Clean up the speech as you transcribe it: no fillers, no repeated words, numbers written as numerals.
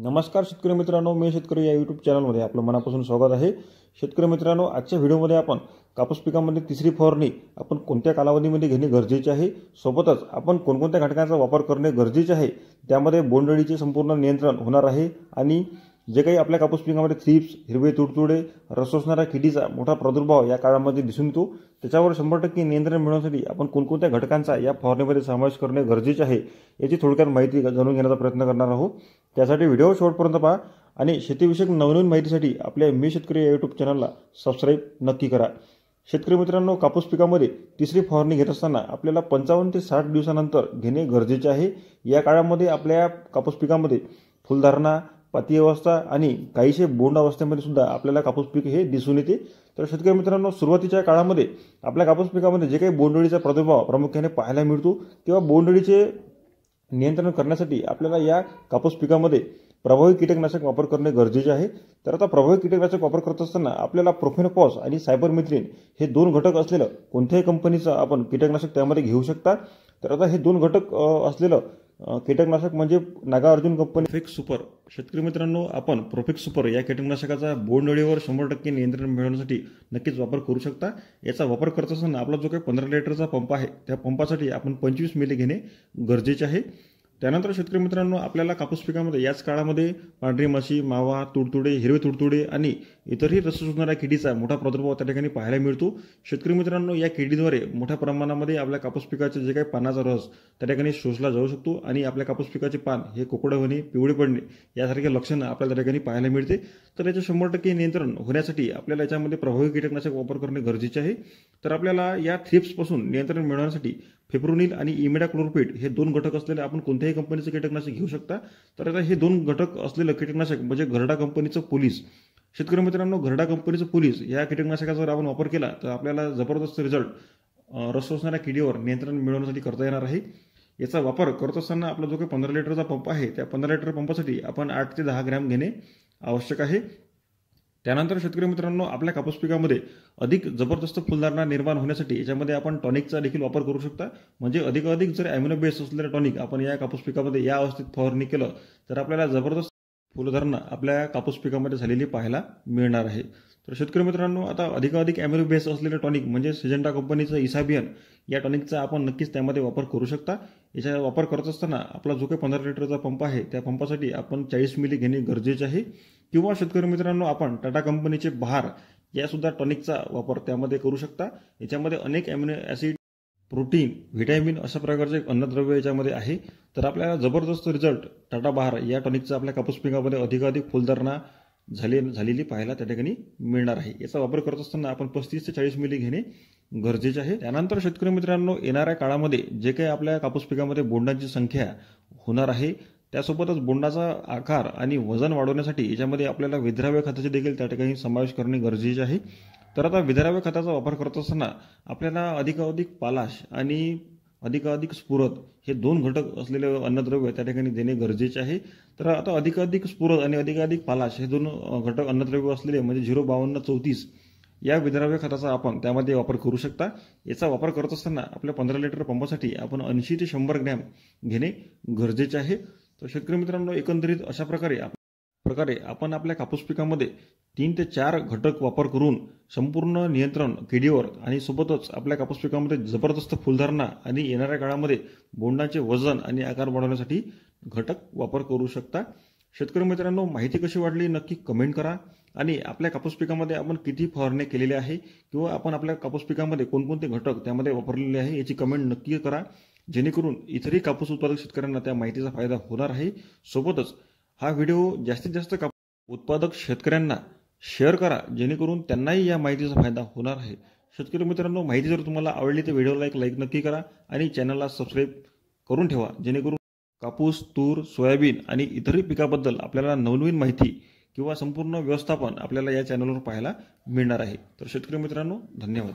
नमस्कार शेतकरी मित्रांनो, मी शेतकरी या यूट्यूब चॅनलमध्ये आपलं मनापासून स्वागत आहे। शेतकरी मित्रांनो, आजच्या व्हिडिओमध्ये आपण कापूस पिकामध्ये तिसरी फवारणी आपण कोणत्या कालावधीमध्ये घेणे गरजेचे आहे, सोबतच आपण कोणकोणत्या घटकांचा वापर करणे गरजेचे आहे, त्यामध्ये बोंडअळीचे संपूर्ण नियंत्रण होणार आहे आणि जे काही आपल्या कापूस पिकामध्ये थ्रिप्स, हिरवे तुडतुडे, रस शोषणाऱ्या किडीचा मोठा प्रादुर्भाव या काळामध्ये दिसून येतो, त्याच्यावर 100% नियंत्रण मिळवण्यासाठी आपण कोणकोणत्या घटकांचा या फवारणीमध्ये समावेश करणे गरजेचे आहे याची थोडक्यात माहिती जाणून घेण्याचा प्रयत्न करणार आहोत। त्यासाठी व्हिडिओ शेवटपर्यंत पहा आणि शेतीविषयक नवनवीन माहितीसाठी आपल्या मी शेतकरी या यूट्यूब चॅनलला सबस्क्राइब नक्की करा। शेतकरी मित्रांनो, कापूस पिकामध्ये तिसरी फवारणी घेत असताना आपल्याला 55 ते 60 दिवसानंतर घेणे गरजेचे आहे। या काळामध्ये आपल्या कापूस पिकामध्ये फुलधारणा, पाती अवस्था आणि काहीशे बोंड अवस्थेमध्ये सुद्धा आपल्याला कापूस पीक हे दिसून येते। तर शेतकरी मित्रांनो, सुरुवातीच्या काळामध्ये आपल्या कापूस पिकामध्ये जे काही बोंडअळीचा प्रादुर्भाव प्रामुख्याने पाहायला मिळतो, तेव्हा बोंडअळीचे नियंत्रण करण्यासाठी आपल्याला या कापूस पिकामध्ये प्रभावी कीटकनाशक वापर करणे गरजेचे आहे। तर आता प्रभावी कीटकनाशक वापर करत असताना आपल्याला प्रोफेनोफॉस आणि सायपरमेथ्रिन हे दोन घटक असलेलं कोणत्याही कंपनीचं आपण कीटकनाशक त्यामध्ये घेऊ शकता। तर आता हे दोन घटक असलेलं कीटकनाशक म्हणजे नागार्जुन कंपनी प्रोफेक्स सुपर। शेतकरी मित्रांनो, आपण प्रोफेक्स सुपर या कीटकनाशकाचा बोंडअळीवर 100% नियंत्रण मिळवण्यासाठी नक्कीच वापर करू शकता। याचा वापर करत असताना आपला जो काही 15 लिटरचा पंप आहे, त्या पंपासाठी आपण 25 मिली घेणे गरजेचे आहे। त्यानंतर शेतकरी मित्रांनो, आपल्याला कापूस पिकामध्ये याच काळामध्ये पांढरी माशी, मावा, तुडतुडे, हिरवे तुडतुडे आणि इतरही रस शोषणाऱ्या किडीचा मोठा प्रादुर्भाव त्या ठिकाणी पाहायला मिळतो। शेतकरी मित्रांनो, या किडीद्वारे मोठ्या प्रमाणामध्ये आपल्या कापूस पिकाचे जे काही पानाचा रस त्या ठिकाणी शोषला जाऊ शकतो आणि आपल्या कापूस पिकाचे पान हे कोकडे होणे, पिवळे पडणे यासारखे लक्षणं आपल्याला त्या ठिकाणी पाहायला मिळते। तर याचे 100% नियंत्रण होण्यासाठी आपल्याला याच्यामध्ये प्रभावी कीटकनाशक वापर करणे गरजेचे आहे। तर आपल्याला या थ्रिप्सपासून नियंत्रण मिळवण्यासाठी फिप्रोनिल आणि इमिडाक्लोरपिड हे दोन घटक असलेले आपण कोणत्याही कंपनीचे कीटकनाशक घेऊ शकता। तर आता हे दोन घटक असलेलं कीटकनाशक म्हणजे घरडा कंपनीचं पोलीस। शेतकरी मित्रांनो, घरडा कंपनीचं पोलीस या कीटकनाशकाचा जर आपण वापर केला तर आपल्याला जबरदस्त रिझल्ट रस शोषणाऱ्या किडीवर नियंत्रण मिळवण्यासाठी करता येणार आहे। याचा वापर करत असताना आपला जो काही 15 लिटरचा पंप आहे, त्या 15 लिटर पंपासाठी आपण 8 ते 10 ग्रॅम घेणे आवश्यक आहे। त्यानंतर शेतकरी मित्रांनो, आपल्या कापूस पिकामध्ये अधिक जबरदस्त फुलधारणा निर्माण होण्यासाठी याच्यामध्ये आपण टॉनिकचा देखील वापर करू शकता। म्हणजे अधिकाधिक जर ॲमिनो बेस असलेलं टॉनिक आपण या कापूस पिकामध्ये या अवस्थेत फवारणी केलं तर आपल्याला जबरदस्त फुलधारणा आपल्या कापूस पिकामध्ये झालेली पाहायला मिळणार आहे। तर शेतकरी मित्रांनो, आता अधिकाधिक ॲमिनो बेस असलेलं टॉनिक म्हणजे सिजेंटा कंपनीचं इसाबियन या टॉनिकचा आपण नक्कीच त्यामध्ये वापर करू शकता। याचा वापर करत असताना आपला जो काही 15 लिटरचा पंप आहे, त्या पंपासाठी आपण 40 मिली घेणे गरजेचे आहे। किंवा शेतकरी मित्रांनो, आपण टाटा कंपनीचे बहार या सुद्धा टॉनिकचा वापर त्यामध्ये करू शकता। याच्यामध्ये अनेक ॲमिनो ॲसिड, प्रोटीन, व्हिटॅमिन अशा प्रकारचे अन्नद्रव्य याच्यामध्ये आहे। तर आपल्याला जबरदस्त रिझल्ट टाटा बहार या टॉनिकचा आपल्या कापूस पिकामध्ये अधिकाधिक फुलधारणा झालेली पाहायला त्या ठिकाणी मिळणार आहे। याचा वापर करत असताना आपण 35 ते 40 मिली घेणे गरजेचे आहे। त्यानंतर शेतकरी मित्रांनो, येणाऱ्या काळामध्ये जे काही आपल्या कापूस पिकामध्ये बोंडांची संख्या होणार आहे, त्यासोबतच बोंडाचा आकार आणि वजन वाढवण्यासाठी याच्यामध्ये आपल्याला विद्राव्य खताचे देखील त्या ठिकाणी समावेश करणे गरजेचे आहे। तर आता विद्राव्य खताचा वापर करत असताना आपल्याला अधिकाधिक पालाश आणि अधिकाधिक स्फुरद हे दोन घटक असलेले अन्नद्रव्य त्या ठिकाणी देणे गरजेचे आहे। तर आता अधिकाधिक स्फुरद आणि अधिकाधिक पालाश हे दोन घटक अन्नद्रव्य असलेले म्हणजे 05234 या विद्राव्य खताचा आपण त्यामध्ये वापर करू शकता। याचा वापर करत असताना आपल्या 15 लिटर पंपासाठी आपण 80 ते 100 ग्रॅम घेणे गरजेचे आहे। तर शेतकरी मित्रांनो, एकंदरीत अशा प्रकारे आपण आपल्या कापूस पिकामध्ये 3 ते 4 घटक वापर करून संपूर्ण नियंत्रण किडीवर आणि सोबतच आपल्या कापूस पिकामध्ये जबरदस्त फुलधारणा आणि येणाऱ्या काळामध्ये बोंडाचे वजन आणि आकार वाढवण्यासाठी घटक वापर करू शकता। शेतकरी मित्रांनो, माहिती कशी वाटली नक्की कमेंट करा आणि आपल्या कापूस पिकामध्ये आपण किती फवारणी केलेली आहे किंवा आपण आपल्या कापूस पिकामध्ये कोणकोणते घटक त्यामध्ये वापरलेले आहे याची कमेंट नक्की करा, जेणेकरून इतरही कापूस उत्पादक शेतकऱ्यांना त्या माहितीचा फायदा होणार आहे। सोबतच हा व्हिडिओ जास्तीत जास्त कापूस उत्पादक शेतकऱ्यांना शेअर करा, जेणेकरून त्यांनाही या माहितीचा फायदा होणार आहे। शेतकरी मित्रांनो, माहिती जर तुम्हाला आवडली तर व्हिडिओला एक लाईक नक्की करा आणि चॅनलला सबस्क्राईब करून ठेवा, जेणेकरून कापूस, तूर, सोयाबीन आणि इतरही पिकाबद्दल आपल्याला नवनवीन माहिती किंवा संपूर्ण व्यवस्थापन आपल्याला या चॅनलवर पाहायला मिळणार आहे। तर शेतकरी मित्रांनो, धन्यवाद।